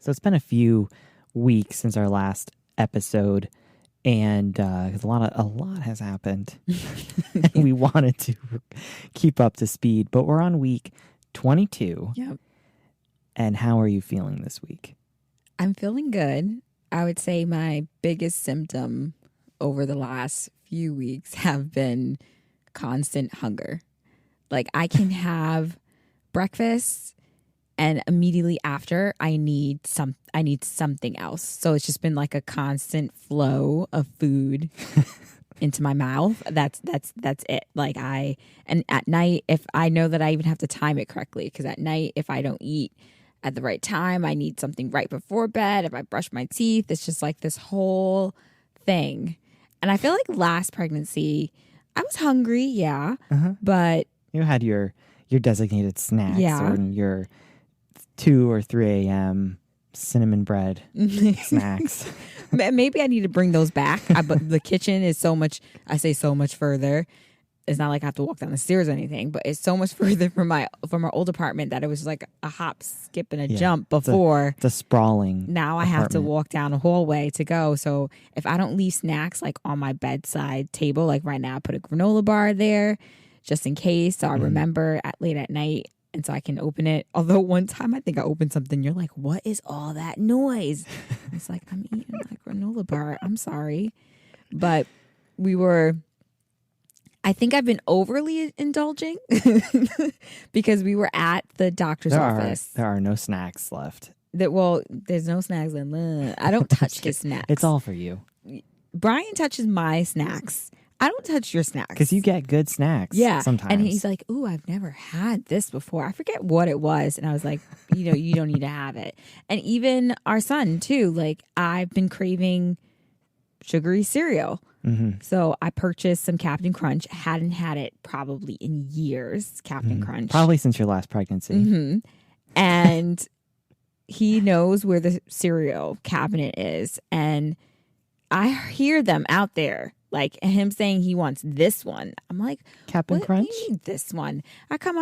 So it's been a few weeks since our last episode, and a lot has happened. We wanted to keep up to speed, but we're on week 22. Yep. And how are you feeling this week? I'm feeling good. I would say my biggest symptom over the last few weeks have been constant hunger. Like I can have breakfast and immediately after I need something else. So it's just been like a constant flow of food into my mouth. That's it. Like and at night, if I know that I even have to time it correctly, because at night if I don't eat at the right time, I need something right before bed. If I brush my teeth, it's just like this whole thing. And I feel like last pregnancy, I was hungry, yeah, but you had your designated snacks or your 2 or 3 a.m. cinnamon bread snacks. Maybe I need to bring those back. But the kitchen is so much further. It's not like I have to walk down the stairs or anything, but it's so much further from our old apartment that it was like a hop, skip, and a jump before. It's a sprawling Now I have to walk down a hallway to go. So if I don't leave snacks like on my bedside table, like right now I put a granola bar there just in case. So I remember late at night and so I can open it. Although one time I think I opened something, you're like, what is all that noise? It's like, I'm eating that granola bar. I'm sorry. But I think I've been overly indulging because we were at the doctor's office. There are no snacks left. There's no snacks. I don't touch his snacks. It's all for you. Brian touches my snacks. I don't touch your snacks. Because you get good snacks sometimes. And he's like, ooh, I've never had this before. I forget what it was. And I was like, you don't need to have it. And even our son, too. Like, I've been craving sugary cereal. Mm-hmm. So I purchased some Captain Crunch. Hadn't had it probably in years, Captain Crunch. Probably since your last pregnancy. Mm-hmm. And he knows where the cereal cabinet is. And I hear them out there. Like him saying he wants this one. I'm like, Captain Crunch? You need this one. I come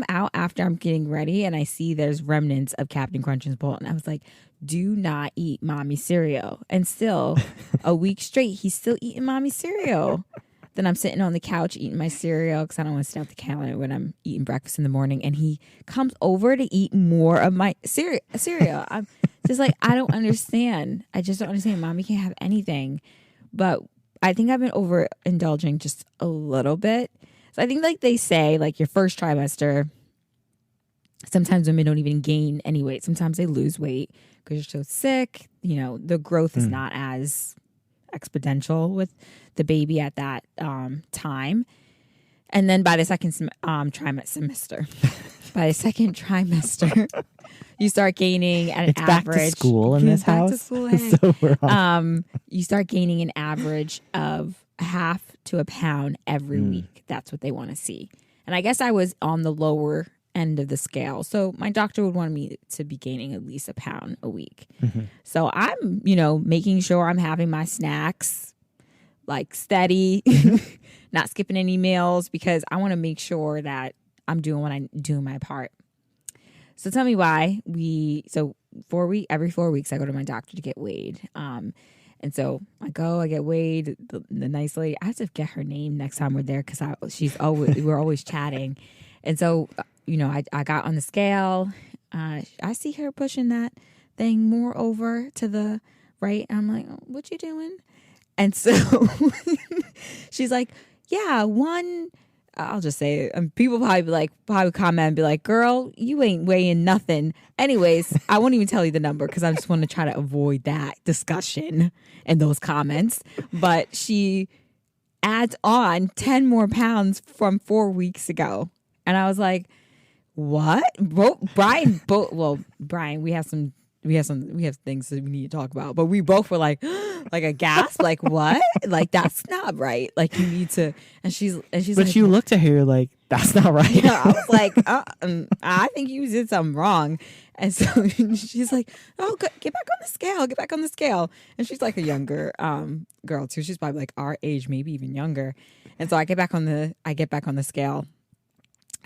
out after I'm getting ready and I see there's remnants of Captain Crunch's bowl. And I was like, do not eat mommy cereal. And still, a week straight, he's still eating mommy cereal. Then I'm sitting on the couch eating my cereal because I don't want to stay off the counter when I'm eating breakfast in the morning. And he comes over to eat more of my cereal. I'm just like, I don't understand. I just don't understand. Mommy can't have anything. But I think I've been overindulging just a little bit. So I think like they say, like your first trimester, sometimes women don't even gain any weight. Sometimes they lose weight because you're so sick. The growth is not as exponential with the baby at that time. And then by the second trimester, you start gaining an it's average. Back to school in this house. Back to school, hey. So we're on. You start gaining an average of 1/2 to a pound every week. That's what they want to see. And I guess I was on the lower end of the scale. So my doctor would want me to be gaining at least 1 pound a week. Mm-hmm. So I'm, making sure I'm having my snacks like steady, not skipping any meals because I want to make sure that I'm doing my part. So tell me why every 4 weeks I go to my doctor to get weighed. And so I get weighed. The nice lady, I have to get her name next time we're there because we're always chatting. And so, I got on the scale. I see her pushing that thing more over to the right. And I'm like, oh, what you doing? And so she's like, yeah, I'll just say it. People probably comment and be like, girl, you ain't weighing nothing. Anyways, I won't even tell you the number because I just want to try to avoid that discussion and those comments. But she adds on 10 more pounds from 4 weeks ago. And I was like, what? Brian, we have things that we need to talk about. But we both were like a gasp, like what? Like that's not right. Like you need to. And she's. But like, you looked at her like that's not right. Yeah, I was like, I think you did something wrong. And so she's like, oh, get back on the scale. Get back on the scale. And she's like a younger girl too. She's probably like our age, maybe even younger. And so I get back on the scale.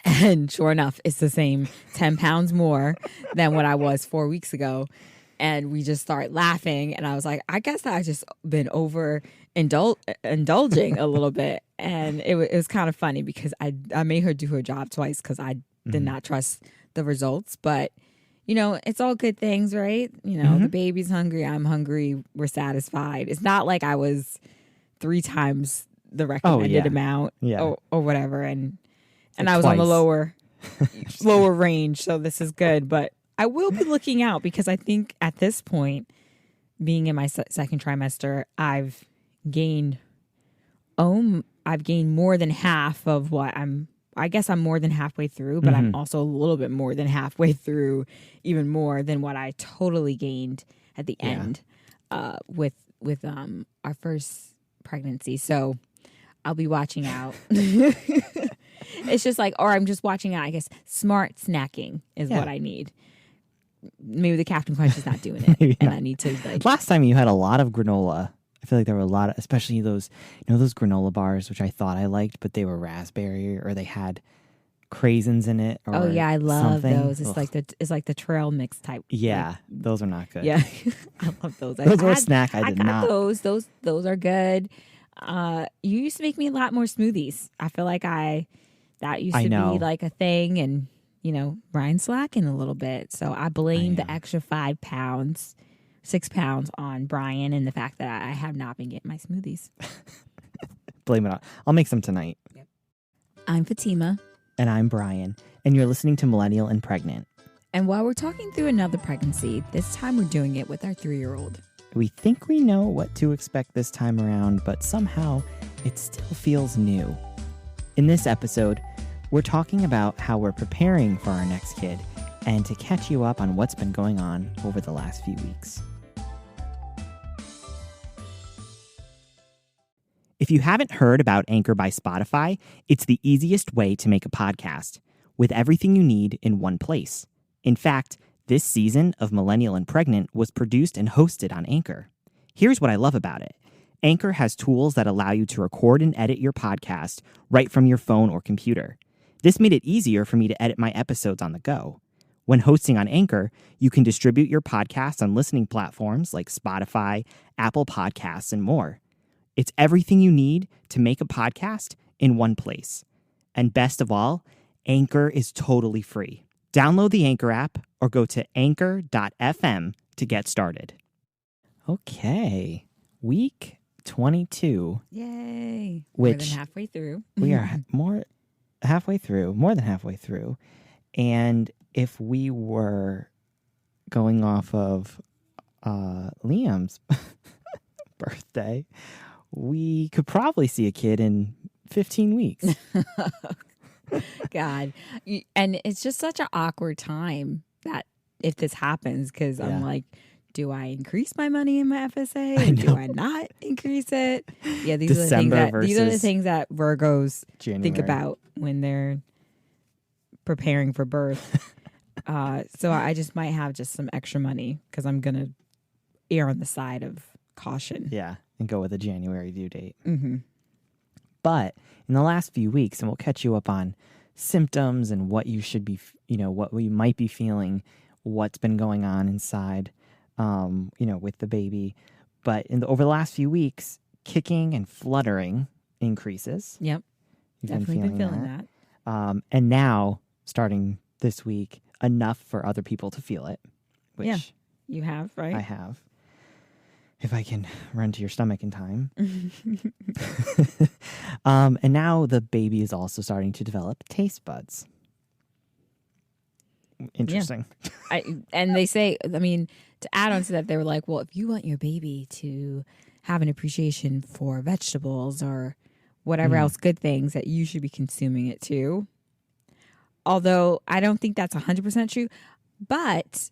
And sure enough, it's the same 10 pounds more than what I was 4 weeks ago. And we just start laughing. And I was like, I guess I just been indulging a little bit. And it was kind of funny because I made her do her job twice because I did not trust the results. But, it's all good things, right? The baby's hungry. I'm hungry. We're satisfied. It's not like I was 3 times the recommended amount or whatever. And I was on the lower range. So this is good. But I will be looking out because I think at this point, being in my second trimester, I've gained more than half of what I guess I'm more than halfway through, but I'm also a little bit more than halfway through, even more than what I totally gained at the end with our first pregnancy. So I'll be watching out. It's just like, or I'm just watching out, I guess, smart snacking is what I need. Maybe the Captain Crunch is not doing it, and I need to Last time you had a lot of granola. I feel like there were a lot of, especially those granola bars, which I thought I liked, but they were raspberry or they had craisins in it. Or I love something. those. It's like the trail mix type. Yeah, those are not good. Yeah, I love those. Those were a snack I did not. Those are good. You used to make me a lot more smoothies. I feel like that used to be like a thing, and Brian's slacking a little bit. So I blame the extra 5 pounds, 6 pounds on Brian and the fact that I have not been getting my smoothies. Blame it on. I'll make some tonight. Yep. I'm Fatima. And I'm Brian. And you're listening to Millennial and Pregnant. And while we're talking through another pregnancy, this time we're doing it with our 3-year-old. We think we know what to expect this time around, but somehow it still feels new. In this episode, we're talking about how we're preparing for our next kid and to catch you up on what's been going on over the last few weeks. If you haven't heard about Anchor by Spotify, it's the easiest way to make a podcast with everything you need in one place. In fact, this season of Millennial and Pregnant was produced and hosted on Anchor. Here's what I love about it. Anchor has tools that allow you to record and edit your podcast right from your phone or computer. This made it easier for me to edit my episodes on the go. When hosting on Anchor, you can distribute your podcast on listening platforms like Spotify, Apple Podcasts, and more. It's everything you need to make a podcast in one place. And best of all, Anchor is totally free. Download the Anchor app or go to anchor.fm to get started. Okay, week 22. Yay. Which more than halfway through. We are more than halfway through. And if we were going off of Liam's birthday, we could probably see a kid in 15 weeks. God. And it's just such an awkward time that if this happens, because I'm like, do I increase my money in my FSA? Or do I not increase it? Yeah, these are the things that Virgos think about when they're preparing for birth. So I just might have just some extra money because I'm going to err on the side of caution. Yeah, and go with a January due date. Mm-hmm. But in the last few weeks, and we'll catch you up on symptoms and what you should be, what we might be feeling, what's been going on inside, with the baby. But over the last few weeks, kicking and fluttering increases. Yep. Definitely been feeling that. And now, starting this week, enough for other people to feel it. Which you have, right? I have. If I can run to your stomach in time. And now the baby is also starting to develop taste buds. Interesting. Yeah. And they say, to add on to that, they were like, well, if you want your baby to have an appreciation for vegetables or whatever else good things, that you should be consuming it too. Although I don't think that's 100% true. But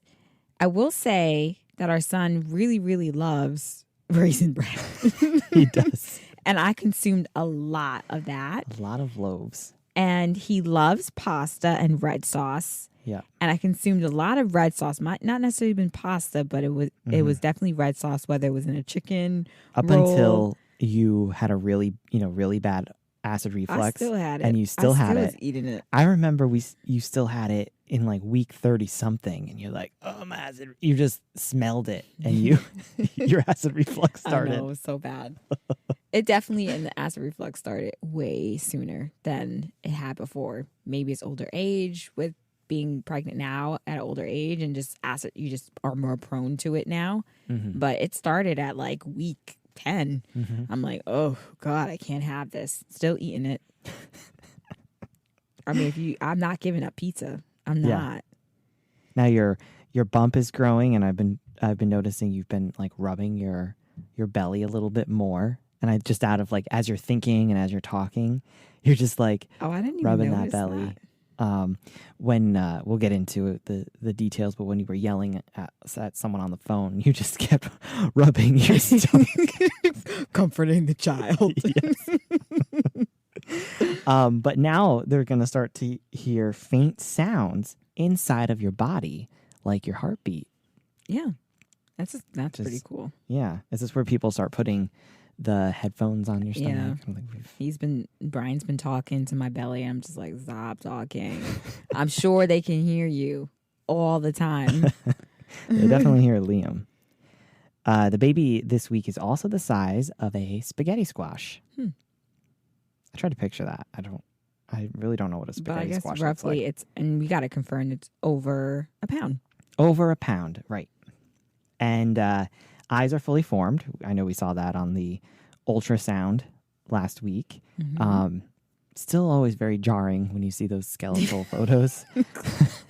I will say that our son really, really loves raisin bread. He does. And I consumed a lot of that. A lot of loaves. And he loves pasta and red sauce. Yeah. And I consumed a lot of red sauce. Not necessarily been pasta, but it was definitely red sauce, whether it was in a chicken roll. Until you had a really bad acid reflux. I still had it. And you still had it. Was eating it. I remember you still had it in like week 30 something, and you're like, oh, my acid, you just smelled it, and you your acid reflux started. I know, it was so bad. It definitely, and the acid reflux started way sooner than it had before. Maybe it's older age with being pregnant now at an older age, and just acid, you just are more prone to it now. But it started at like week 10. I'm like, oh God, I can't have this. Still eating it. I mean, I'm not giving up pizza. I'm not. Now your bump is growing, and I've been noticing you've been like rubbing your belly a little bit more. And I just, out of like, as you're thinking and as you're talking, you're just like, oh, I didn't even rubbing notice that belly. That. When we'll get into the details, but when you were yelling at someone on the phone, you just kept rubbing your stomach, comforting the child. But now they're gonna start to hear faint sounds inside of your body, like your heartbeat. Yeah, that's pretty cool. Yeah, this is where people start putting the headphones on your stomach. Yeah. Brian's been talking to my belly. I'm just like, stop talking. I'm sure they can hear you all the time. They definitely hear Liam. The baby this week is also the size of a spaghetti squash. I tried to picture that. I really don't know what a spaghetti squash looks like. Roughly it's, and we got to confirm, it's over a pound. Over a pound, right. And eyes are fully formed. I know we saw that on the ultrasound last week. Still always very jarring when you see those skeletal photos,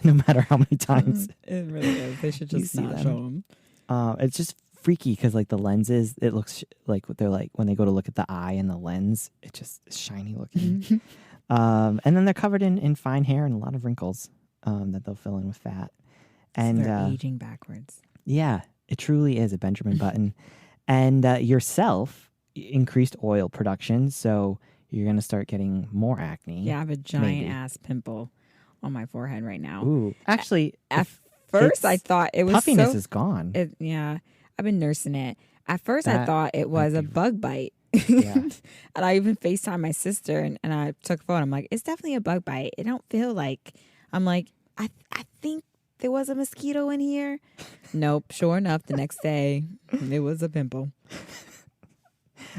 no matter how many times. It really is. They should just not show them. It's just freaky because like the lenses, it looks like they're like when they go to look at the eye and the lens, it just is shiny looking. And then they're covered in fine hair and a lot of wrinkles that they'll fill in with fat. And so they're aging backwards. Yeah, it truly is a Benjamin Button. And yourself increased oil production, so you're going to start getting more acne. Yeah, I have a giant ass pimple on my forehead right now. Ooh, actually, at first I thought it was puffiness is gone. Yeah, I've been nursing it. At first I thought it was a bug bite. Yeah. And I even FaceTimed my sister and I took a photo. I'm like, it's definitely a bug bite. It don't feel like, I'm like, I think there was a mosquito in here. Nope. Sure enough, the next day it was a pimple.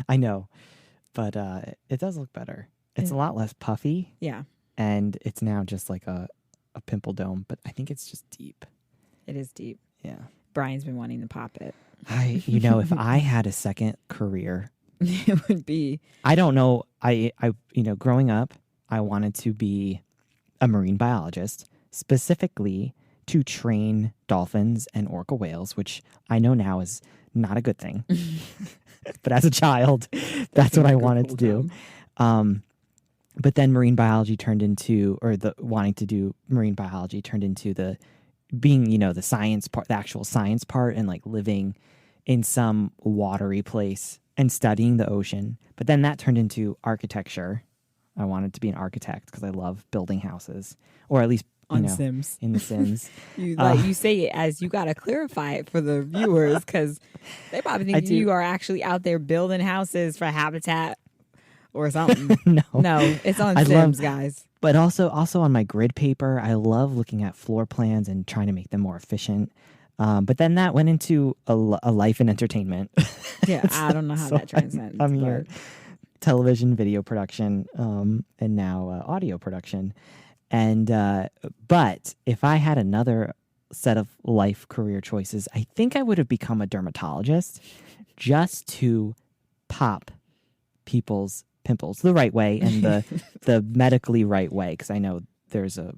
I know, but it does look better. It's a lot less puffy. Yeah. And it's now just like a pimple dome, but I think it's just deep. It is deep. Yeah. Brian's been wanting to pop it. If I had a second career, it would be. I don't know. Growing up, I wanted to be a marine biologist, specifically to train dolphins and orca whales, which I know now is not a good thing. But as a child, that's what I wanted to do. But then marine biology turned into, or the wanting to do marine biology turned into the being, the science part, the actual science part, and like living in some watery place and studying the ocean. But then that turned into architecture. I wanted to be an architect because I love building houses, or at least on Sims. In The Sims. You say it as you got to clarify it for the viewers because they probably think you are actually out there building houses for Habitat or something. No, it's on Sims, guys. But also on my grid paper, I love looking at floor plans and trying to make them more efficient. But then that went into a life in entertainment. Yeah, I don't know how that transcends. I'm here. Television, video production, and now audio production. And but if I had another set of life career choices, I think I would have become a dermatologist just to pop people's pimples the right way and the medically right way, because I know there's a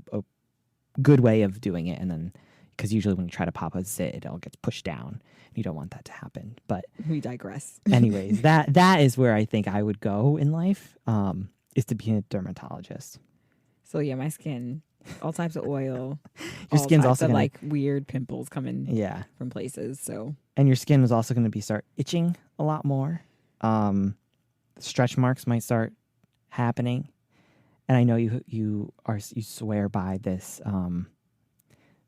good way of doing it, and then because usually when you try to pop a zit, it all gets pushed down. You don't want that to happen. But we digress. Anyways, that is where I think I would go in life, is to be a dermatologist. So yeah, my skin, all types of oil. Your skin's also gonna, like weird pimples coming from places. So, and your skin was also going to start itching a lot more. Stretch marks might start happening, and I know you swear by this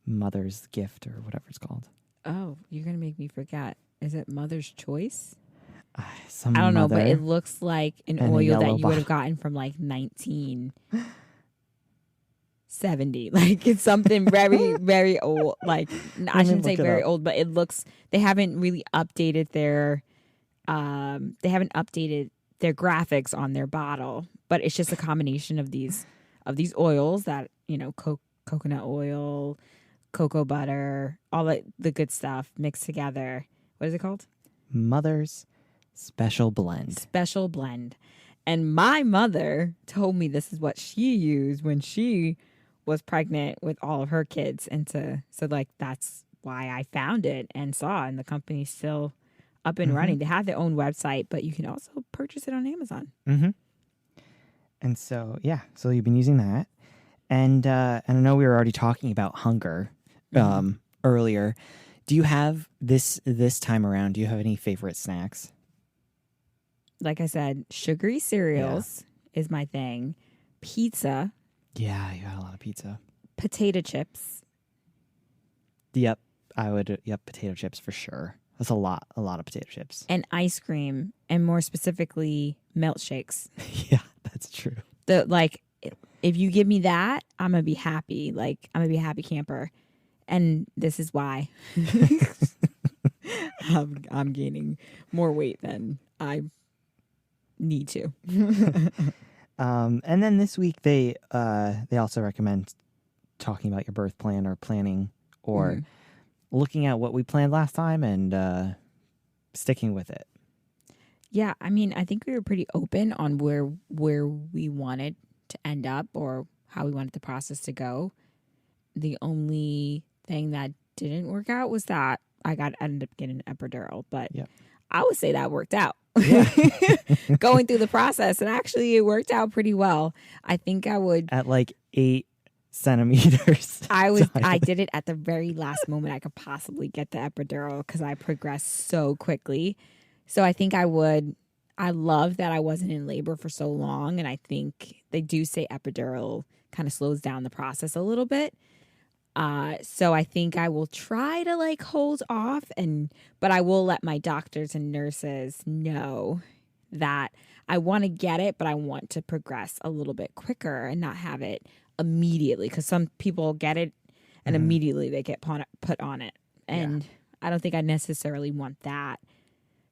mother's gift or whatever it's called. Oh, you're gonna make me forget. Is it Mother's Choice? I don't know, but it looks like an oil that you would have gotten from like 1970 70. Like it's something very, very old. Like I shouldn't say very old, but it looks, they haven't really updated their graphics on their bottle, but it's just a combination of these oils that, coconut oil, cocoa butter, all the good stuff mixed together. What is it called? Mother's Special Blend. Special Blend. And my mother told me this is what she used when she was pregnant with all of her kids. And so like that's why I found it and saw it. And the company's still up and running. They have their own website, but you can also purchase it on Amazon. Mm-hmm. And so, so you've been using that. And I know we were already talking about hunger earlier. Do you have this time around, do you have any favorite snacks? Like I said, sugary cereals is my thing. Pizza. Yeah, you had a lot of pizza. Potato chips. Yep, potato chips for sure. That's a lot of potato chips. And ice cream, and more specifically, milkshakes. Yeah, that's true. If you give me that, I'm going to be happy. Like, I'm going to be a happy camper. And this is why. I'm gaining more weight than I need to. And then this week they also recommend talking about your birth plan or planning or looking at what we planned last time and sticking with it. Yeah, I mean, I think we were pretty open on where we wanted to end up or how we wanted the process to go. The only thing that didn't work out was that I ended up getting an epidural, but I would say that worked out. Yeah. Going through the process, and actually it worked out pretty well. I think I would at like 8 centimeters. I did it at the very last moment I could possibly get the epidural because I progressed so quickly. So I think I love that I wasn't in labor for so long, and I think they do say epidural kind of slows down the process a little bit. So I think I will try to hold off but I will let my doctors and nurses know that I want to get it, but I want to progress a little bit quicker and not have it immediately. Cause some people get it and immediately they get put on it. And I don't think I necessarily want that.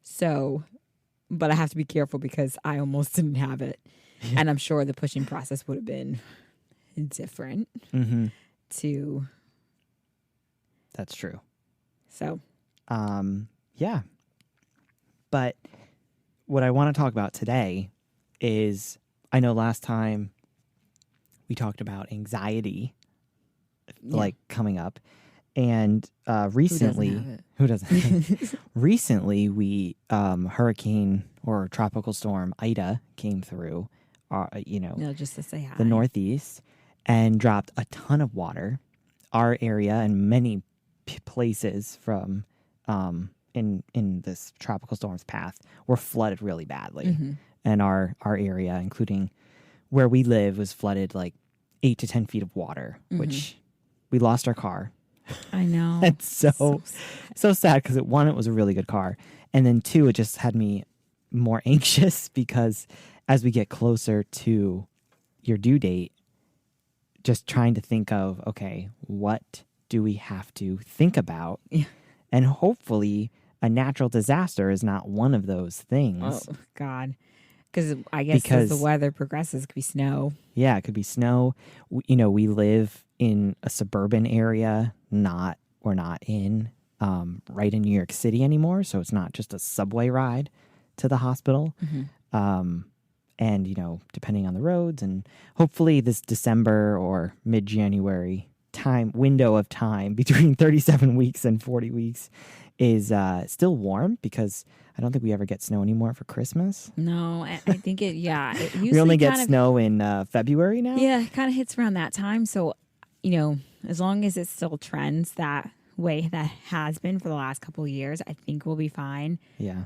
So, but I have to be careful because I almost didn't have it. Yeah. And I'm sure the pushing process would have been different. To that's true. So but what I want to talk about today is, I know last time we talked about anxiety coming up, and recently who doesn't recently we hurricane or tropical storm Ida came through just to say hi. The Northeast and dropped a ton of water. Our area and many places from in this tropical storm's path were flooded really badly. And our area, including where we live, was flooded 8 to 10 feet of water, which we lost our car. I know. It's so sad because it was a really good car. And then 2, it just had me more anxious because as we get closer to your due date, just trying to think of, okay, what do we have to think about? Yeah. And hopefully a natural disaster is not one of those things. Oh, God. Because I guess as the weather progresses, it could be snow. Yeah, it could be snow. We live in a suburban area. We're not in right in New York City anymore. So it's not just a subway ride to the hospital. And, depending on the roads, and hopefully this December or mid-January window of time between 37 weeks and 40 weeks is still warm, because I don't think we ever get snow anymore for Christmas. No, I think it usually we only get snow in February now. Yeah, it kind of hits around that time. So, as long as it still trends that way that has been for the last couple of years, I think we'll be fine. Yeah.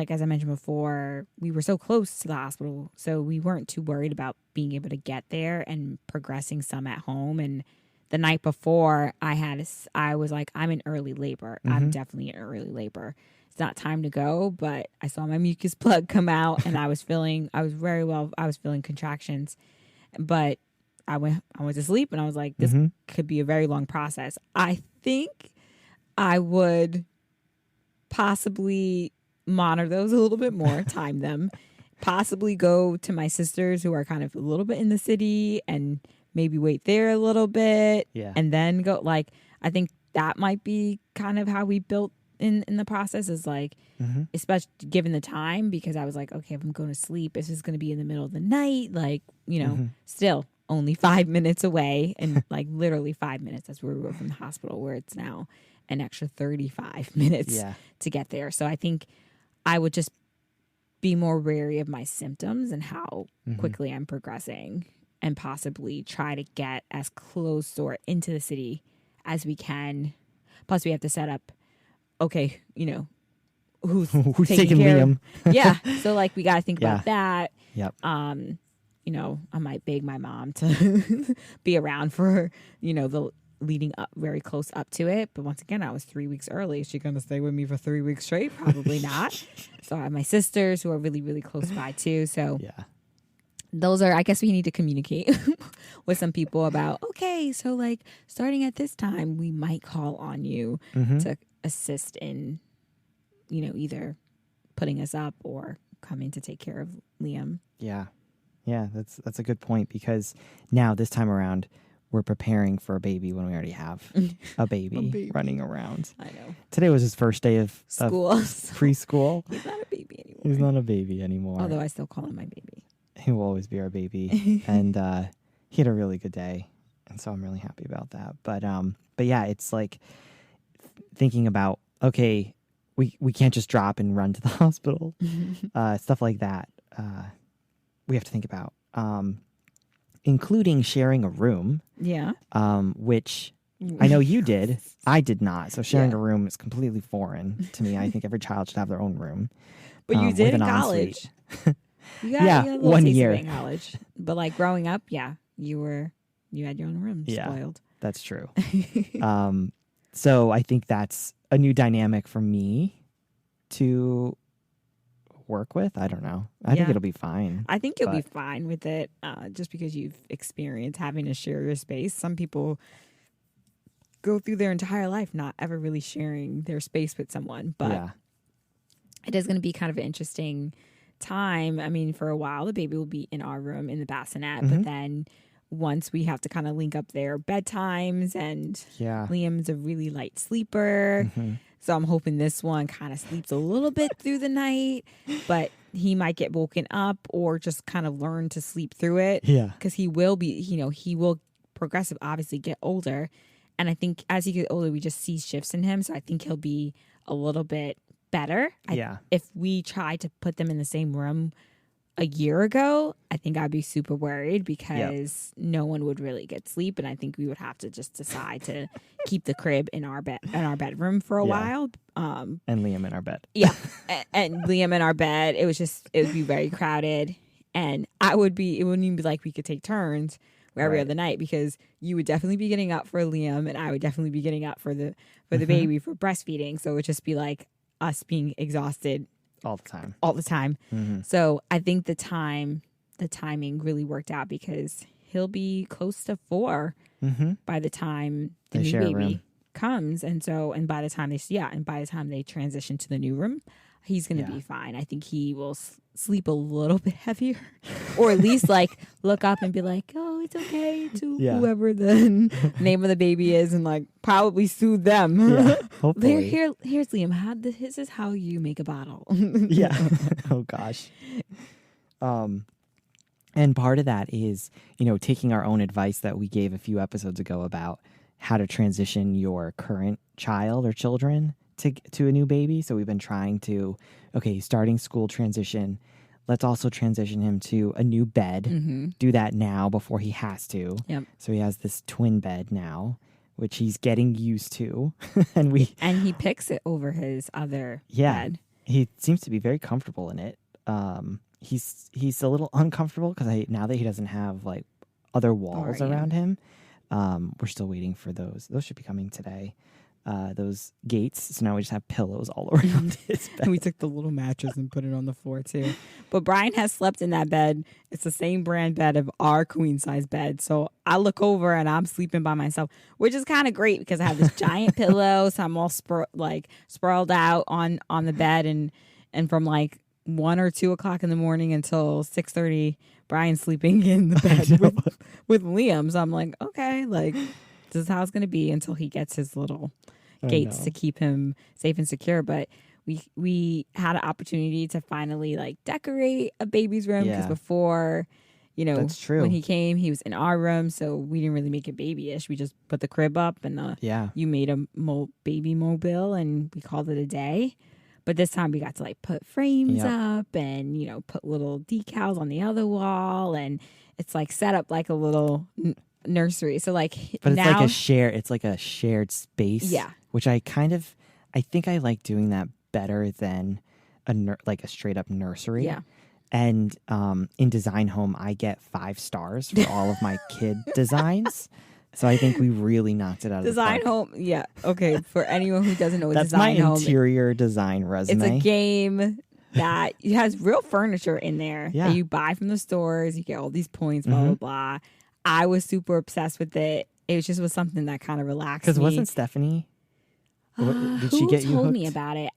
As I mentioned before, we were so close to the hospital, so we weren't too worried about being able to get there and progressing some at home. And the night before, I was like, I'm in early labor. I'm definitely in early labor. It's not time to go, but I saw my mucus plug come out, and I was feeling contractions, but I went to sleep, and I was like, this could be a very long process. I think I would possibly monitor those a little bit more, time them, possibly go to my sisters who are kind of a little bit in the city and maybe wait there a little bit and then go. Like, I think that might be kind of how we built in the process, is like, especially given the time, because I was like, okay, if I'm going to sleep, this is going to be in the middle of the night, like, you know, still only 5 minutes away, and like literally 5 minutes. That's where we were from the hospital, where it's now an extra 35 minutes to get there. So I think I would just be more wary of my symptoms and how quickly I'm progressing, and possibly try to get as close or into the city as we can. Plus, we have to set up, okay, you know, who's taking Liam. Yeah. So like, we got to think about that. Yep. You know, I might beg my mom to be around for, you know, the leading up, very close up to it. But once again, I was 3 weeks early. Is she going to stay with me for 3 weeks straight? Probably not. So I have my sisters who are really, really close by too. So those are, I guess we need to communicate with some people about, okay, so like starting at this time, we might call on you to assist in, you know, either putting us up or coming to take care of Liam. Yeah. Yeah, that's a good point, because now this time around we're preparing for a baby when we already have a baby running around. I know. Today was his first day of school. Preschool. He's not a baby anymore. He's not a baby anymore. Although I still call him my baby. He will always be our baby. And he had a really good day, and so I'm really happy about that. But yeah, it's like thinking about, okay, we can't just drop and run to the hospital. Stuff like that. We have to think about, including sharing a room. Yeah. Which I know you did. I did not. So sharing a room is completely foreign to me. I think every child should have their own room. But you did in college. You got a 1 year in college. But like growing up, you had your own room. Spoiled. That's true. So I think that's a new dynamic for me to work with. I don't know. I think it'll be fine. I think you'll be fine with it, just because you've experienced having to share your space. Some people go through their entire life not ever really sharing their space with someone, but it is going to be kind of an interesting time. I mean, for a while the baby will be in our room in the bassinet, but then once we have to kind of link up their bedtimes, and Liam's a really light sleeper. So I'm hoping this one kind of sleeps a little bit through the night, but he might get woken up or just kind of learn to sleep through it. Yeah. Because he will be, you know, he will progressive, obviously get older. And I think as he gets older, we just see shifts in him. So I think he'll be a little bit better. If we try to put them in the same room a year ago, I think I'd be super worried, because no one would really get sleep, and I think we would have to just decide to keep the crib in our bedroom for a while. And Liam in our bed. And Liam in our bed. It would be very crowded, and it wouldn't even be like we could take turns every other night, because you would definitely be getting up for Liam, and I would definitely be getting up for the baby for breastfeeding. So it would just be like us being exhausted all the time. So I think the timing really worked out, because he'll be close to 4 by the time the new baby comes. And by the time they transition to the new room, he's going to be fine. I think he will sleep a little bit heavier, or at least like look up and be like, oh, it's okay, to whoever the name of the baby is, and like probably soothe them. Hopefully. Here's Liam. This is how you make a bottle. Oh gosh. And part of that is, you know, taking our own advice that we gave a few episodes ago about how to transition your current child or children to a new baby. So we've been trying to, starting school transition, let's also transition him to a new bed. Do that now before he has to. So he has this twin bed now, which he's getting used to. and he picks it over his other bed. He seems to be very comfortable in it. He's a little uncomfortable because now that he doesn't have like other walls around him, we're still waiting for those. Those should be coming today. those gates. So now we just have pillows all around his bed. We took the little mattress and put it on the floor too. But Brian has slept in that bed. It's the same brand bed of our queen size bed. So I look over and I'm sleeping by myself, which is kind of great because I have this giant pillow. So I'm all sprawled out on the bed, and from like 1 or 2 o'clock in the morning until 6:30, Brian's sleeping in the bed with Liam. So I'm like, okay, like this is how it's gonna be until he gets his little gates to keep him safe and secure. But we had an opportunity to finally like decorate a baby's room because before, That's true. when he came, he was in our room, so we didn't really make it babyish. We just put the crib up and you made a baby mobile and we called it a day. But this time we got to like put frames up and put little decals on the other wall, and it's like set up like a little nursery. So like, but now, it's like a shared space. Yeah. Which I think I like doing that better than like a straight up nursery. Yeah. And in Design Home, I get 5 stars for all of my kid designs. So I think we really knocked it out of Design the park. Home. Yeah. Okay. For anyone who doesn't know what That's Design my Home, interior design resume. it's a game that it has real furniture in there Yeah. that you buy from the stores. You get all these points, blah, blah, blah. I was super obsessed with it. It was something that kind of relaxed me. Because wasn't Stephanie? Did she Who get you told me hooked? about it?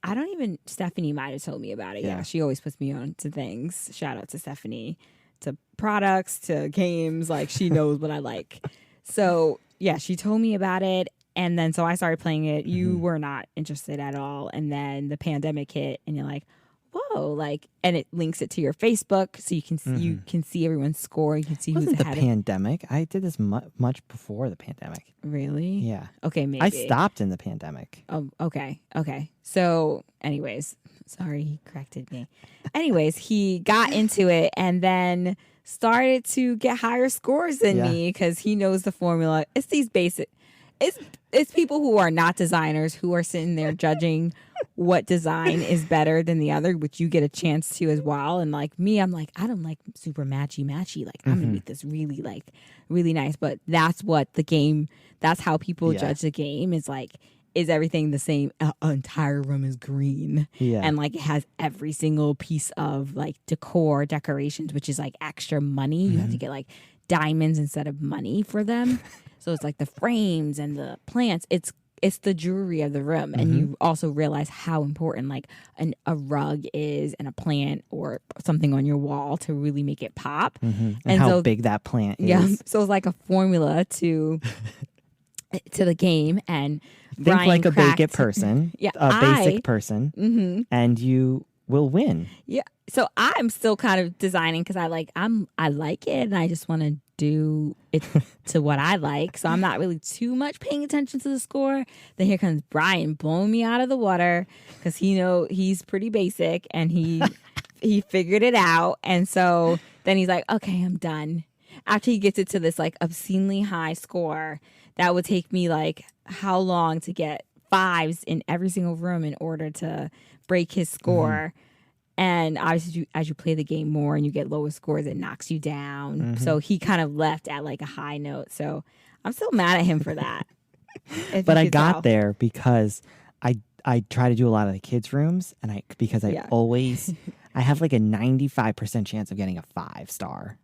Stephanie might have told me about it. Yeah. She always puts me on to things. Shout out to Stephanie. To products, to games. Like, she knows what I like. So, yeah, she told me about it. And then, so I started playing it. You were not interested at all. And then the pandemic hit, and you're like, whoa, like, and it links it to your Facebook, so you can see everyone's score. You can see who's Wasn't the ahead. pandemic? I did this much before the pandemic. Really? Yeah. Okay, maybe. I stopped in the pandemic. Oh, okay. So, anyways, sorry, he corrected me. Anyways, he got into it and then started to get higher scores than me because he knows the formula. It's these basic. It's people who are not designers who are sitting there judging what design is better than the other, which you get a chance to as well. And like me, I'm like, I don't like super matchy. Like, I'm gonna make this really nice. But that's what the game. That's how people judge the game. Is like, is everything the same? An entire room is green, and like it has every single piece of like decorations, which is like extra money. You have to get like diamonds instead of money for them. So it's like the frames and the plants. It's the jewelry of the room. And you also realize how important like a rug is and a plant or something on your wall to really make it pop. And how big that plant is. Yeah. So it's like a formula to the game. And Think Brian like a cracked, basic person. Yeah, A basic person. And you will win. Yeah. So I'm still kind of designing because I like it and I just want to do it to what I like. So I'm not really too much paying attention to the score. Then here comes Brian blowing me out of the water because he's pretty basic and he figured it out. And so then he's like, okay, I'm done. After he gets it to this like obscenely high score, that would take me like how long to get 5s in every single room in order to break his score. And obviously, as you play the game more and you get lower scores, it knocks you down. So he kind of left at like a high note. So I'm still mad at him for that. But I got there because I try to do a lot of the kids' rooms, and I always I have like a 95% chance of getting a 5-star.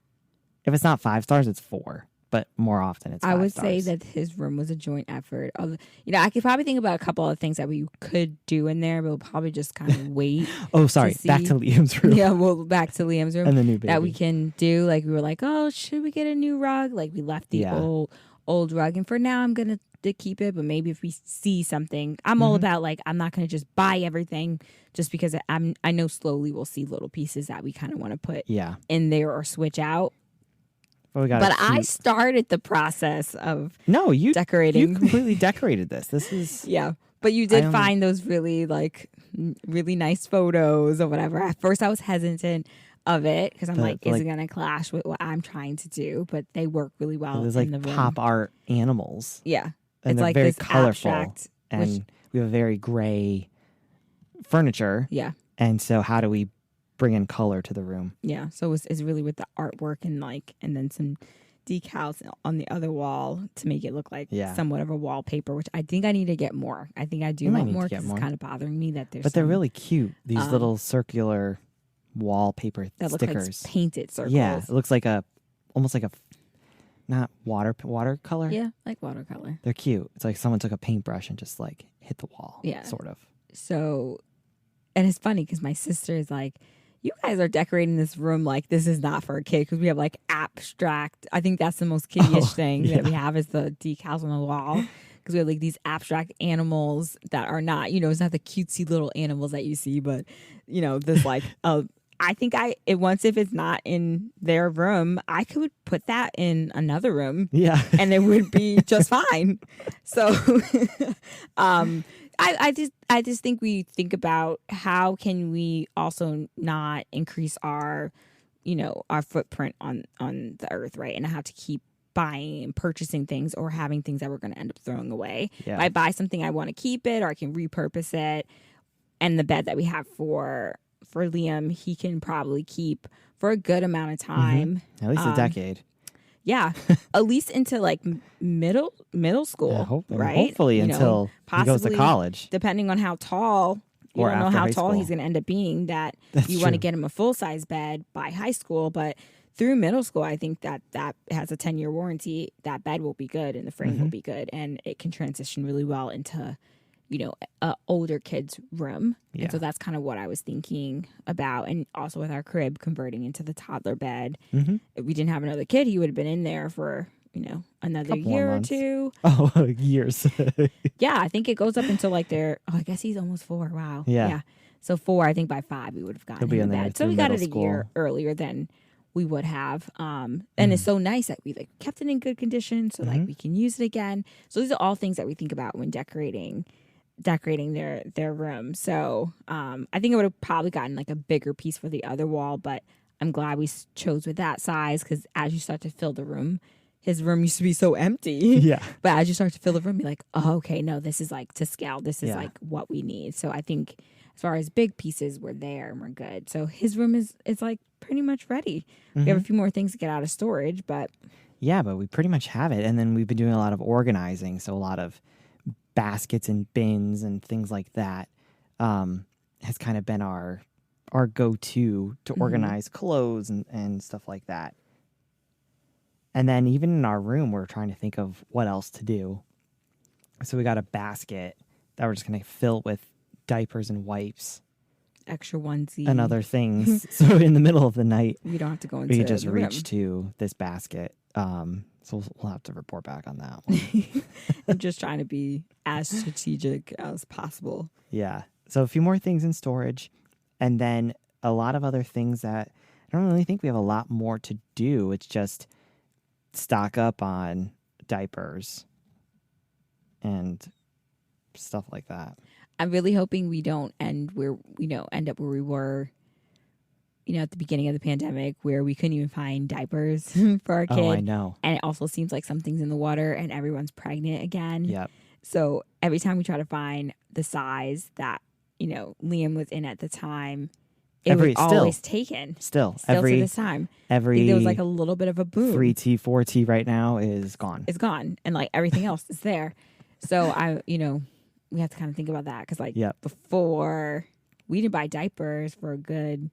If it's not 5 stars, it's 4. But more often, it's 5 I would stars. say that his room was a joint effort. I could probably think about a couple of things that we could do in there, but we'll probably just kind of wait. Oh, sorry. Back to Liam's room. Yeah, well, back to Liam's room. And the new baby. That we can do. Like, we were like, oh, should we get a new rug? Like, we left the old rug. And for now, I'm going to keep it. But maybe if we see something, I'm all about, like, I'm not going to just buy everything just because I know slowly we'll see little pieces that we kind of want to put in there or switch out. But I started the process of decorating. You completely decorated this. This is but you did find those really really nice photos or whatever. At first, I was hesitant of it because I'm like, is it gonna clash with what I'm trying to do? But they work really well. There's like in the room. pop art animals. Yeah, and it's they're like very this colorful, abstract, and we have a very gray furniture. Yeah, and so how do we bring in color to the room? Yeah, so it's really with the artwork and then some decals on the other wall to make it look like Yeah. somewhat of a wallpaper, which I think I need to get more. I think I do You might want need to more get because more. it's kind of bothering me that there's But they're some really cute. These little circular wallpaper that look stickers. like painted circles. Yeah, it looks like almost like a not watercolor. Yeah, like watercolor. They're cute. It's like someone took a paintbrush and just like hit the wall. Yeah. Sort of. So, and it's funny because my sister is like, you guys are decorating this room like this is not for a kid because we have like abstract. I think that's the most kiddie-ish thing that we have is the decals on the wall because we have like these abstract animals that are not, it's not the cutesy little animals that you see, but this like I think once if it's not in their room, I could put that in another room. Yeah. And it would be just fine. So I just think we think about how can we also not increase our footprint on the earth, right? And not have to keep buying and purchasing things or having things that we're going to end up throwing away. Yeah. If I buy something, I want to keep it or I can repurpose it. And the bed that we have for Liam, he can probably keep for a good amount of time. At least a decade. Yeah, at least into like middle school, right? Hopefully until he goes to college. Depending on how tall, you don't know how tall he's going to end up being. That's you want to get him a full size bed by high school, but through middle school, I think that has a 10-year warranty. That bed will be good and the frame will be good, and it can transition really well into a older kid's room. Yeah. And so that's kind of what I was thinking about. And also with our crib converting into the toddler bed. If we didn't have another kid, he would have been in there for, another year or two. Oh, years. Yeah, I think it goes up until like I guess he's almost 4. Wow. Yeah. So 4, I think by 5 we would have gotten him in bed. So we got it a year earlier than we would have. And it's so nice that we like kept it in good condition so like we can use it again. So these are all things that we think about when decorating their room. So I think I would have probably gotten like a bigger piece for the other wall, but I'm glad we chose with that size because as you start to fill the room, his room used to be so empty. Yeah. But as you start to fill the room, you're like, oh, okay, no, this is like to scale. This is like what we need. So I think as far as big pieces, we're there and we're good. So his room is like pretty much ready. We have a few more things to get out of storage, but yeah, but we pretty much have it. And then we've been doing a lot of organizing, so a lot of baskets and bins and things like that has kind of been our go-to to organize clothes and stuff like that. And then even in our room, we're trying to think of what else to do. So we got a basket that we're just going to fill with diapers and wipes, extra onesie and other things. So in the middle of the night, we don't have to go into we could just the reach room. to this basket. So we'll have to report back on that one. I'm just trying to be as strategic as possible. Yeah. So a few more things in storage, and then a lot of other things that I don't really think we have a lot more to do. It's just stock up on diapers and stuff like that. I'm really hoping we don't end up where we were, at the beginning of the pandemic where we couldn't even find diapers for our kid. Oh, I know. And it also seems like something's in the water and everyone's pregnant again. Yep. So every time we try to find the size that, Liam was in at the time, it was always taken. Still to this time. I think there was like a little bit of a boom. 3T, 4T right now is gone. It's gone. And like everything else is there. So we have to kind of think about that. Because like before, we didn't buy diapers for a good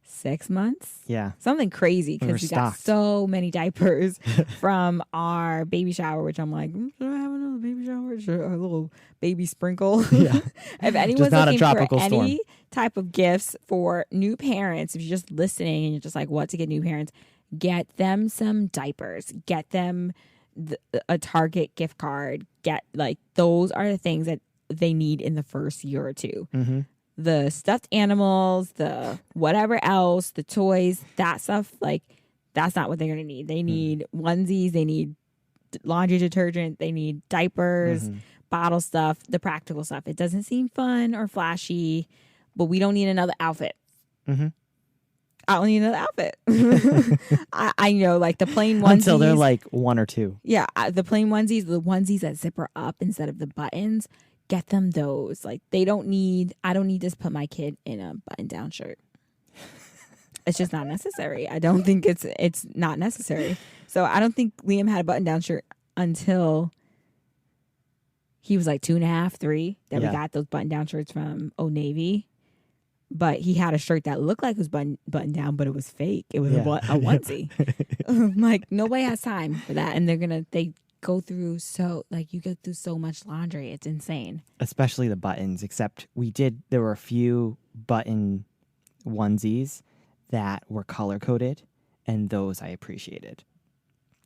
6 months. Yeah. Something crazy because we got stocked. so many diapers from our baby shower, which I'm like, should I have another baby shower? Should a little baby sprinkle? Yeah. If anyone's looking for any type of gifts for new parents, if you're just listening and you're just like, what to get new parents, get them some diapers. Get them a Target gift card. Those are the things that they need in the first year or two. Mm-hmm. The stuffed animals, the whatever else, the toys, that stuff, that's not what they're going to need. They need onesies, they need laundry detergent, they need diapers, bottle stuff, the practical stuff. It doesn't seem fun or flashy, but we don't need another outfit. Mm-hmm. I don't need another outfit. I know, like the plain onesies. Until they're like 1 or 2. Yeah, the plain onesies, the onesies that zipper up instead of the buttons. Get them those. Like I don't need to put my kid in a button down shirt. It's just not necessary. I don't think it's not necessary. So I don't think Liam had a button-down shirt until he was like 2.5, 3, that we got those button-down shirts from Old Navy. But he had a shirt that looked like it was button down, but it was fake. It was a onesie. Like, nobody has time for that. And they go through you go through so much laundry. It's insane. Especially the buttons, except there were a few button onesies that were color-coded, and those I appreciated.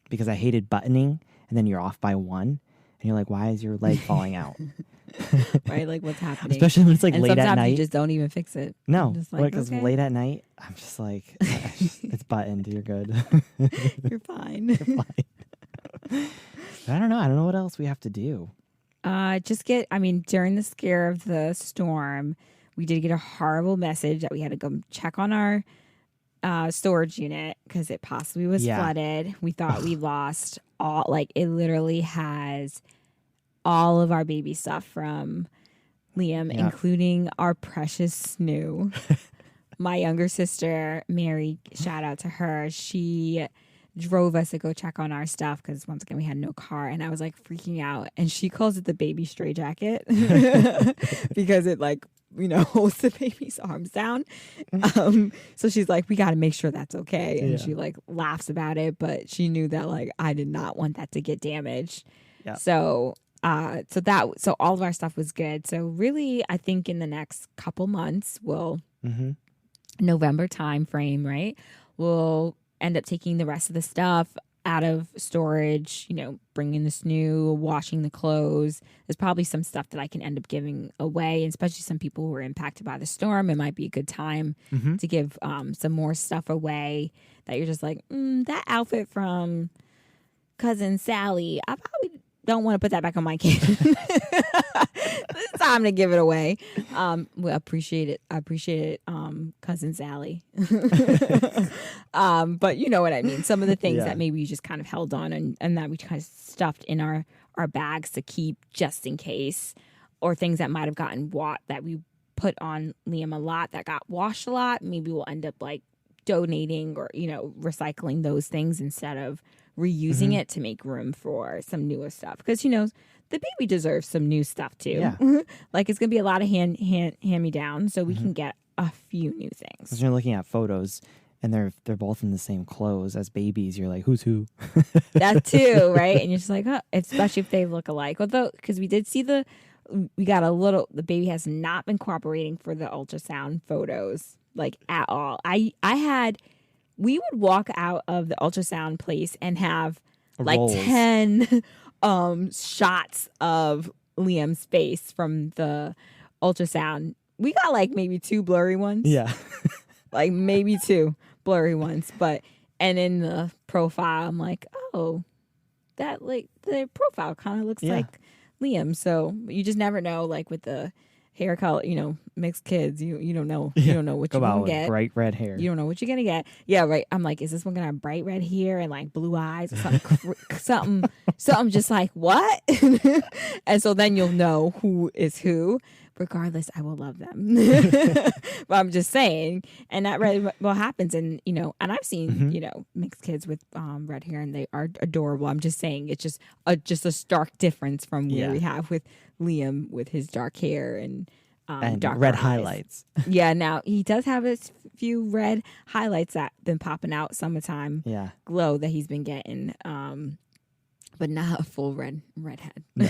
Because I hated buttoning, and then you're off by one, and you're like, why is your leg falling out? Right, like what's happening? Especially when it's like and late at sometimes night. you just don't even fix it. No, like, because late at night, I'm just like, it's buttoned. You're good. You're fine. You're fine. I don't know what else we have to do. During the scare of the storm, we did get a horrible message that we had to go check on our storage unit because it possibly was flooded. We thought we lost it literally has all of our baby stuff from Liam, including our precious Snoo. My younger sister, Mary, shout out to her. She drove us to go check on our stuff because once again we had no car, and I was like freaking out. And she calls it the baby stray jacket because it holds the baby's arms down. So she's like, we got to make sure that's okay. And she laughs about it, but she knew that I did not want that to get damaged. Yep. So all of our stuff was good. So really, I think in the next couple months, November time frame, right? We'll end up taking the rest of the stuff out of storage, bringing the Snoo, washing the clothes. There's probably some stuff that I can end up giving away, and especially some people who were impacted by the storm. It might be a good time to give some more stuff away that you're just like, that outfit from Cousin Sally, I probably don't want to put that back on my kid. It's time to give it away. We appreciate it. I appreciate it, Cousin Sally. But you know what I mean. Some of the things that maybe you just kind of held on and that we kind of stuffed in our bags to keep just in case, or things that might have gotten that we put on Liam a lot that got washed a lot. Maybe we'll end up donating or recycling those things instead of reusing it to make room for some newer stuff, because the baby deserves some new stuff too. It's gonna be a lot of hand me down, so we can get a few new things. Because you're looking at photos and they're both in the same clothes as babies, you're like, who's who? That too, right? And you're just like, especially if they look alike. Although, because we did see the baby has not been cooperating for the ultrasound photos at all. We would walk out of the ultrasound place and have Rolls. 10 shots of Liam's face from the ultrasound. We got maybe 2 blurry ones. Yeah. Maybe 2 blurry ones. And in the profile, I'm like, oh, that the profile kind of looks like Liam. So you just never know, with the hair color, mixed kids, you don't know. You don't know what you're going to get. Bright red hair. You don't know what you're going to get. Yeah, right. I'm like, is this one going to have bright red hair and blue eyes or something? something just what? And so then you'll know who is who. Regardless, I will love them. But I'm just saying, and that really well happens. And, and I've seen, mixed kids with red hair, and they are adorable. I'm just saying it's just a stark difference from where we have with Liam with his dark hair and dark red eyes. highlights. Yeah, now he does have a few red highlights that been popping out summertime glow that he's been getting. But not a full redhead. No.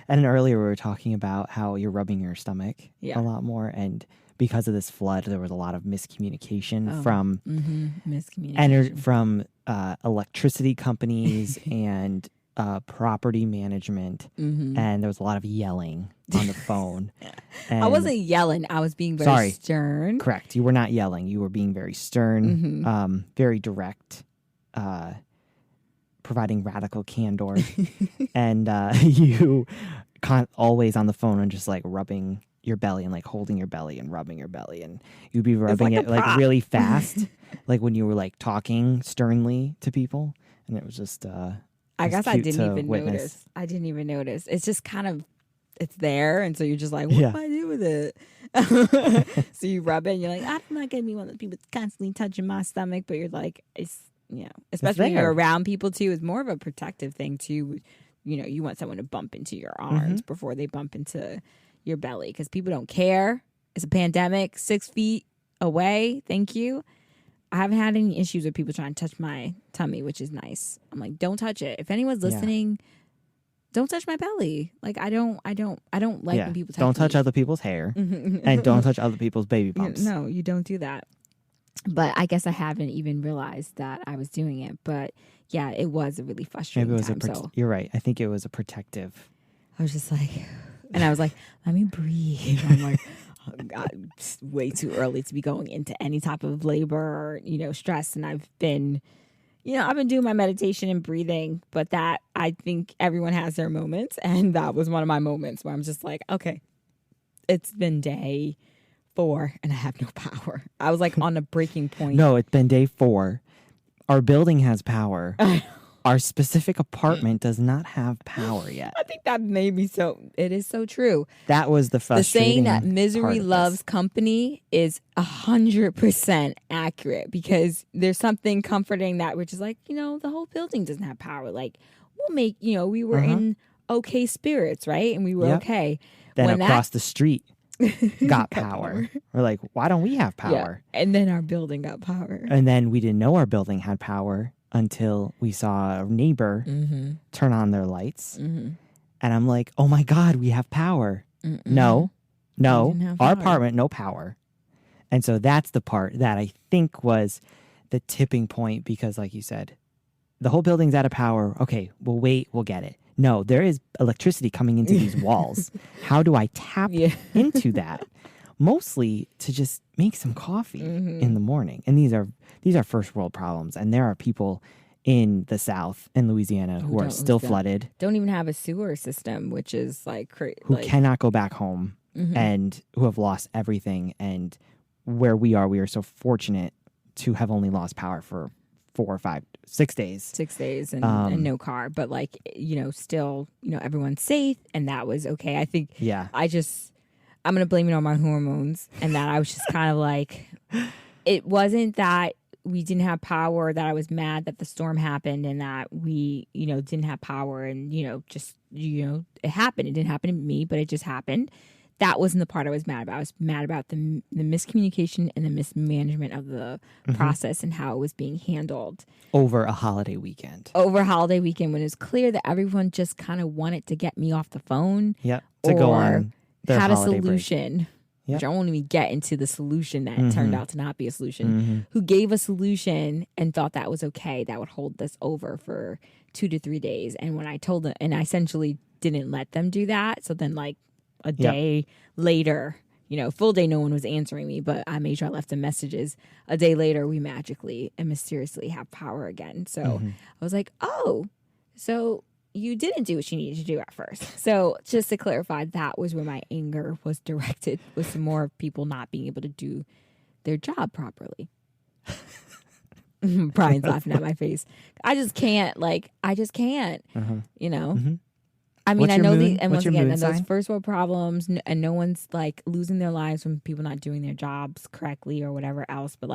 And earlier we were talking about how you're rubbing your stomach a lot more, and because of this flood, there was a lot of miscommunication from electricity companies and property management, and there was a lot of yelling on the phone. And I wasn't yelling. I was being very stern. Correct. You were not yelling. You were being very stern, very direct. Providing radical candor, and you always on the phone and just rubbing your belly and holding your belly and rubbing your belly, and you'd be rubbing it really fast, when you were talking sternly to people, and it was just. I guess I didn't even notice. I didn't even notice. It's just kind of, it's there, and so you're just like, what do I do with it? So you rub it and you're like, I'm not going to be one of the people constantly touching my stomach. But you're like, especially when you're around people too, it's more of a protective thing too. You want someone to bump into your arms before they bump into your belly because people don't care. It's a pandemic, 6 feet away. Thank you. I haven't had any issues with people trying to touch my tummy, which is nice. I'm like, don't touch it. If anyone's listening, don't touch my belly. Like I don't like when people touch Don't touch other people's hair and don't touch other people's baby bumps. No, you don't do that. But I guess I haven't even realized that I was doing it. But yeah, it was a really frustrating time. You're right. I think it was a protective. I was just like, and I was like, let me breathe. I'm like, oh God, it's way too early to be going into any type of labor or, stress. And I've been doing my meditation and breathing, but that I think everyone has their moments. And that was one of my moments where I'm just like, okay, it's been day 4 and I have no power. I was like on a breaking point. No, it's been day 4. Our building has power. Our specific apartment does not have power yet. I think that made me it is so true. That was the frustrating The saying that misery loves company is 100% accurate because there's something comforting that which is like, the whole building doesn't have power. Like we'll make, we were in okay spirits, right? And we were okay. Then when across the street got power. We're like, why don't we have power? Yeah. And then our building got power. And then we didn't know our building had power until we saw a neighbor turn on their lights. And I'm like, oh my God, we have power. No, our apartment, no power. And so that's the part that I think was the tipping point because like you said, the whole building's out of power. Okay, we'll wait, we'll get it. No, there is electricity coming into these walls. How do I tap into that? Mostly to just make some coffee in the morning. And these are first world problems. And there are people in the South in Louisiana who are still flooded. Don't even have a sewer system, which is like who cannot go back home and who have lost everything. And where we are so fortunate to have only lost power for 4 or 5, 6 days. 6 days and no car. But still, everyone's safe and that was okay. I think I'm going to blame it on my hormones and that I was just kind of like, it wasn't that we didn't have power, that I was mad that the storm happened and that we, didn't have power and, it happened. It didn't happen to me, but it just happened. That wasn't the part I was mad about. I was mad about the miscommunication and the mismanagement of the process and how it was being handled. Over a holiday weekend. When it was clear that everyone just kind of wanted to get me off the phone. Yep. To go on their had a holiday solution. Break. Yep. Which I won't even get into the solution that turned out to not be a solution. Who gave a solution and thought that was okay, that would hold this over for 2 to 3 days. And when I told them, and I essentially didn't let them do that. So then a day later, full day, no one was answering me, but I made sure I left them messages. A day later, we magically and mysteriously have power again. So I was like, oh, so you didn't do what you needed to do at first. So just to clarify, that was where my anger was directed, was some more people not being able to do their job properly. Brian's laughing at my face. I just can't, I mean, I know these, and once again, and those first world problems, and no one's losing their lives from people not doing their jobs correctly or whatever else. But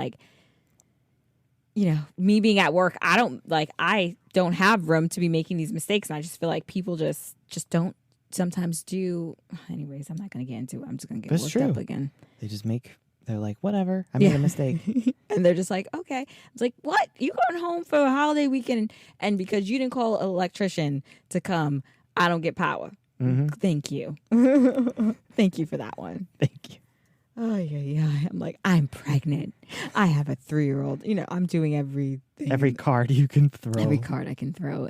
me being at work, I don't have room to be making these mistakes, and I just feel like people just don't sometimes do. Anyways, I'm not going to get into it. I'm just going to get worked up again. They're like, whatever, I made a mistake. And they're just like, okay. It's like, what? You going home for a holiday weekend, and because you didn't call an electrician to come, I don't get power. Thank you. Thank you for that one. Thank you. Oh, yeah. I'm like, I'm pregnant. I have a 3-year-old. I'm doing everything. Every card you can throw. Every card I can throw.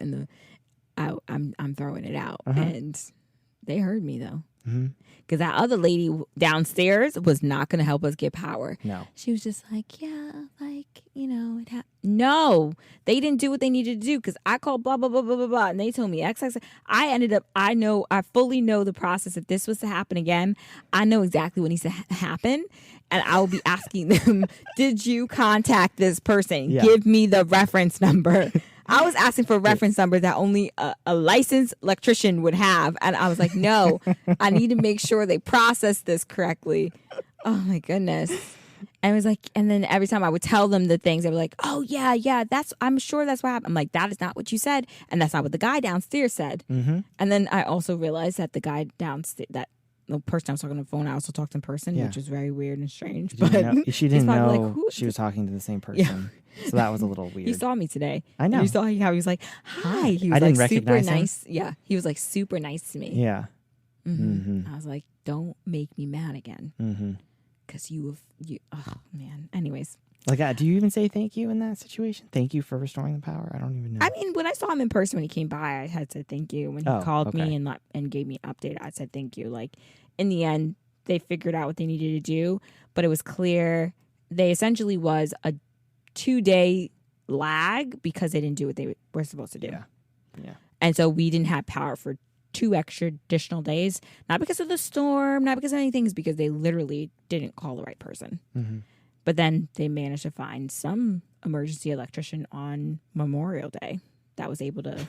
I'm throwing it out. And they heard me, though. Because that other lady downstairs was not going to help us get power. No. She was just like, it happened. No, they didn't do what they needed to do because I called blah, blah, blah, blah, blah, blah. And they told me X. I fully know the process. If this was to happen again, I know exactly what needs to happen. And I will be asking them, did you contact this person? Yeah. Give me the reference number. I was asking for a reference number that only a licensed electrician would have. And I was like, no, I need to make sure they process this correctly. Oh my goodness. And it was like, and then every time I would tell them the things, they were like, oh yeah, I'm sure that's what happened. I'm like, that is not what you said. And that's not what the guy downstairs said. Mm-hmm. And then I also realized that the guy downstairs, that the person I was talking on the phone, I also talked in person, which was very weird and strange. She didn't know like, she was talking to the same person. Yeah. So that was a little weird. He saw me today. I know. You saw how he was like, hi. He was I didn't like recognize super him. nice. Yeah. He was like super nice to me. Yeah. Mm-hmm. Mm-hmm. I was like, don't make me mad again. Mm-hmm. Because you, oh man. Anyways. Like, do you even say thank you in that situation? Thank you for restoring the power? I don't even know. I mean, when I saw him in person when he came by, I had said thank you. When he called me and gave me an update, I said thank you. Like, in the end, they figured out what they needed to do, but it was clear they essentially was a 2-day lag because they didn't do what they were supposed to do. Yeah. And so we didn't have power for 2 extra additional days, not because of the storm, not because of anything, it's because they literally didn't call the right person. Mm-hmm. But then they managed to find some emergency electrician on Memorial Day that was able to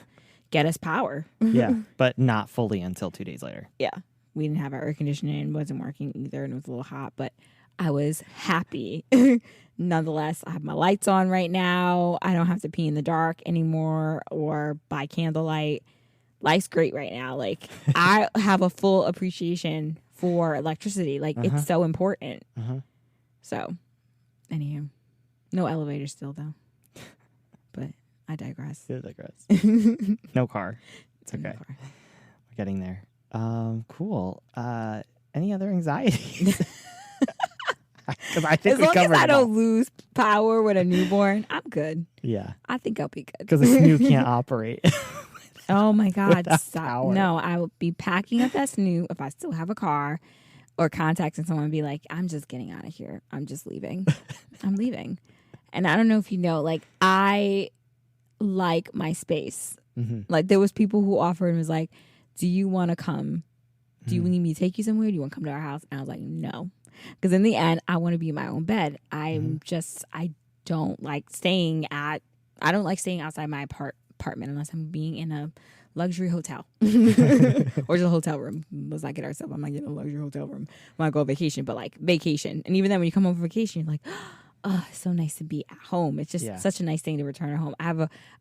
get us power. Yeah, but not fully until 2 days later. Yeah. We didn't have our air conditioning, wasn't working either, and it was a little hot, but I was happy. Nonetheless, I have my lights on right now. I don't have to pee in the dark anymore or by candlelight. Life's great right now. Like, I have a full appreciation for electricity. Like, it's so important. So, anywho, no elevator still, though. But I digress. You digress. No car. It's okay. No car. We're getting there. Cool. Any other anxieties? Because I think as long as I don't lose power with a newborn, I'm good. Yeah. I think I'll be good. Because the snoo can't operate. Oh my God. Stop. Power. No, I will be packing up that snoo if I still have a car or contacting someone and be like, I'm just getting out of here. I'm just leaving. I'm leaving. And I don't know if you know, like, I like my space. Mm-hmm. Like, there was people who offered and was like, do you want to come? Do you need me to take you somewhere? Do you want to come to our house? And I was like, no. Because in the end, I want to be in my own bed. I don't like staying outside my apartment unless I'm being in a luxury hotel or just a hotel room. Let's not get ourselves. I'm not getting a luxury hotel room when I go on vacation, but like vacation. And even then, when you come home from vacation, you're like, oh, it's so nice to be at home. It's just such a nice thing to return home.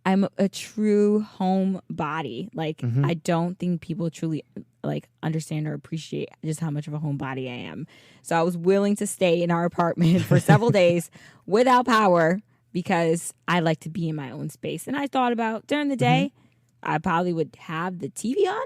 I'm a true home body. Like, I don't think people truly like understand or appreciate just how much of a homebody I am. So I was willing to stay in our apartment for several days without power because I like to be in my own space. And I thought about during the day, I probably would have the TV on,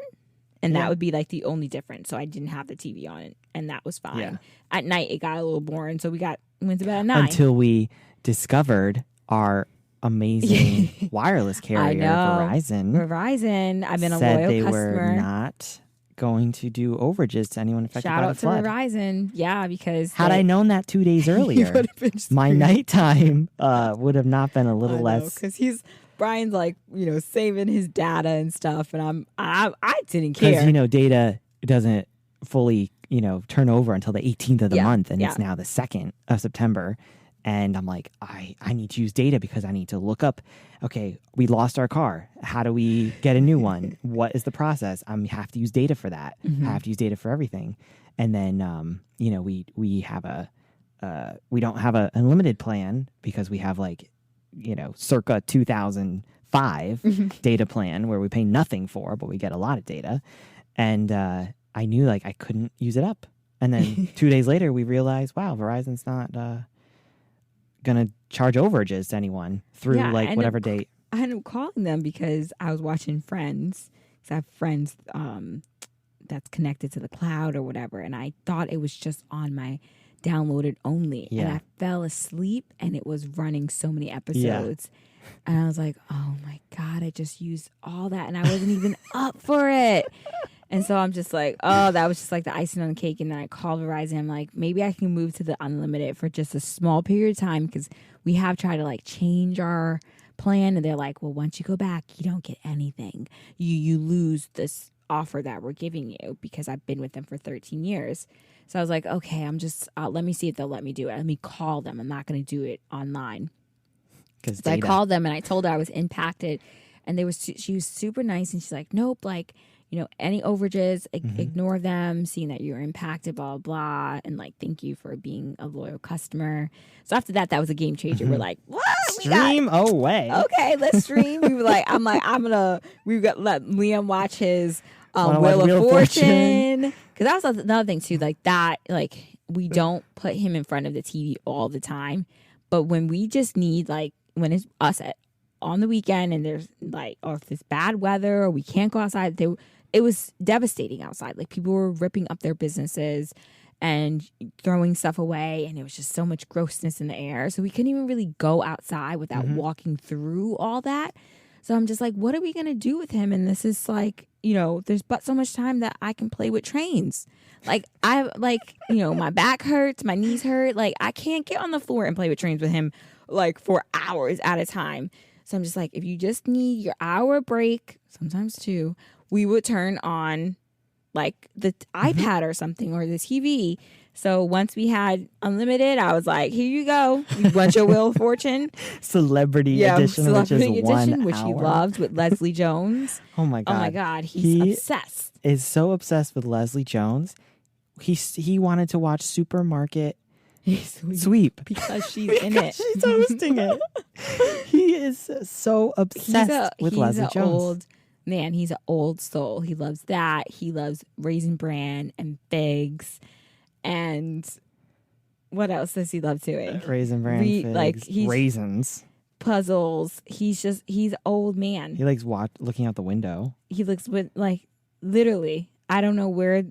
and that would be like the only difference. So I didn't have the TV on, and that was fine. Yeah. At night, it got a little boring, so we went to bed at 9. Until we discovered our amazing wireless carrier, Verizon. I've been a loyal they customer. Were not going to do overages to anyone affected Shout by out the flood. to Verizon. Yeah, because had I known that 2 days earlier, my nighttime would have not been a little less. Because Brian's like, saving his data and stuff, and I didn't care. Because data doesn't fully turn over until the 18th of the month, and it's now the 2nd of September. And I'm like, I need to use data because I need to look up, okay, we lost our car. How do we get a new one? What is the process? I have to use data for that. I have to use data for everything. And then, we have we don't have an unlimited plan because we have circa 2005 data plan where we pay nothing for, but we get a lot of data. And I knew I couldn't use it up. And then 2 days later, we realized, wow, Verizon's not going to charge overages to anyone through whatever date. I ended up calling them because I was watching Friends. Because I have friends that's connected to the cloud or whatever. And I thought it was just on my downloaded only. Yeah. And I fell asleep and it was running so many episodes. Yeah. And I was like, oh my God, I just used all that and I wasn't even up for it. And so I'm just like, oh, that was just like the icing on the cake. And then I called Verizon. I'm like, maybe I can move to the unlimited for just a small period of time because we have tried to change our plan. And they're like, well, once you go back, you don't get anything. You lose this offer that we're giving you because I've been with them for 13 years. So I was like, okay, I'm just, let me see if they'll let me do it. Let me call them. I'm not going to do it online. So I called them and I told her I was impacted, and she was super nice, and she's like, nope, like, you know, any overages, ignore them, seeing that you're impacted, blah, blah, blah, and like, thank you for being a loyal customer. So after that was a game changer. We're like, what? Stream away. Okay, let's stream. We were like, we got let Liam watch his Wheel of Fortune. Because that was another thing too, like that, like we don't put him in front of the TV all the time. But when we just need, like, when it's us on the weekend and there's like, or if it's bad weather or we can't go outside, it was devastating outside. Like people were ripping up their businesses and throwing stuff away, and it was just so much grossness in the air. So we couldn't even really go outside without walking through all that. So I'm just like, what are we going to do with him? And this is like, you know, there's but so much time that I can play with trains. Like you know, my back hurts, my knees hurt. Like I can't get on the floor and play with trains with him like for hours at a time. So I'm just like, if you just need your hour break, sometimes two, we would turn on like the iPad or something, or the TV. So once we had unlimited, I was like, here you go. You want your Wheel of Fortune? Celebrity edition, Celebrity which is 1 hour. which he loved, with Leslie Jones. Oh my God. Oh my God. He's obsessed. Is so obsessed with Leslie Jones. He wanted to watch Supermarket Sweep because she's in it. She's hosting it. He is so obsessed with Leslie Jones. He's an old soul. He loves that. He loves Raisin Bran and Figs. And what else does he love doing? Raisin Bran, Figs, like raisins. Puzzles. He's an old man. He likes looking out the window. He looks with, like, literally, I don't know where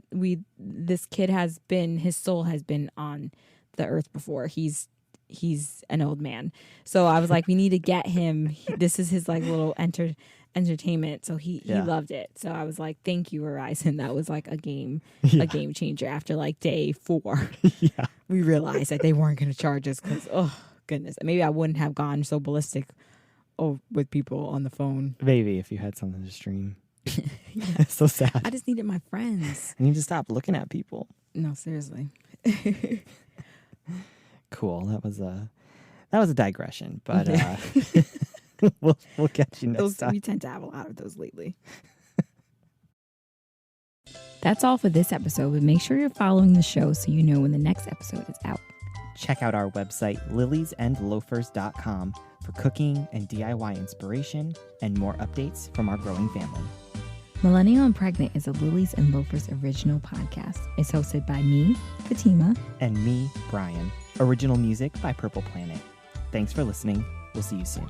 this kid has been. His soul has been on the earth before. He's an old man. So I was like, we need to get him. This is his like little entertainment. So he loved it. So I was like, thank you, Verizon. That was like a game changer. After like day 4, we realized that they weren't going to charge us because, oh goodness, maybe I wouldn't have gone so ballistic with people on the phone. Maybe if you had something to stream. It's so sad. I just needed my friends. I need to stop looking at people. No, seriously. Cool. That was a digression, but we'll catch you next time. We tend to have a lot of those lately. That's all for this episode, but make sure you're following the show so you know when the next episode is out. Check out our website, liliesandloafers.com, for cooking and DIY inspiration and more updates from our growing family. Millennial and Pregnant is a Lilies and Loafers original podcast. It's hosted by me, Fatima. And me, Brian. Original music by Purple Planet. Thanks for listening. We'll see you soon.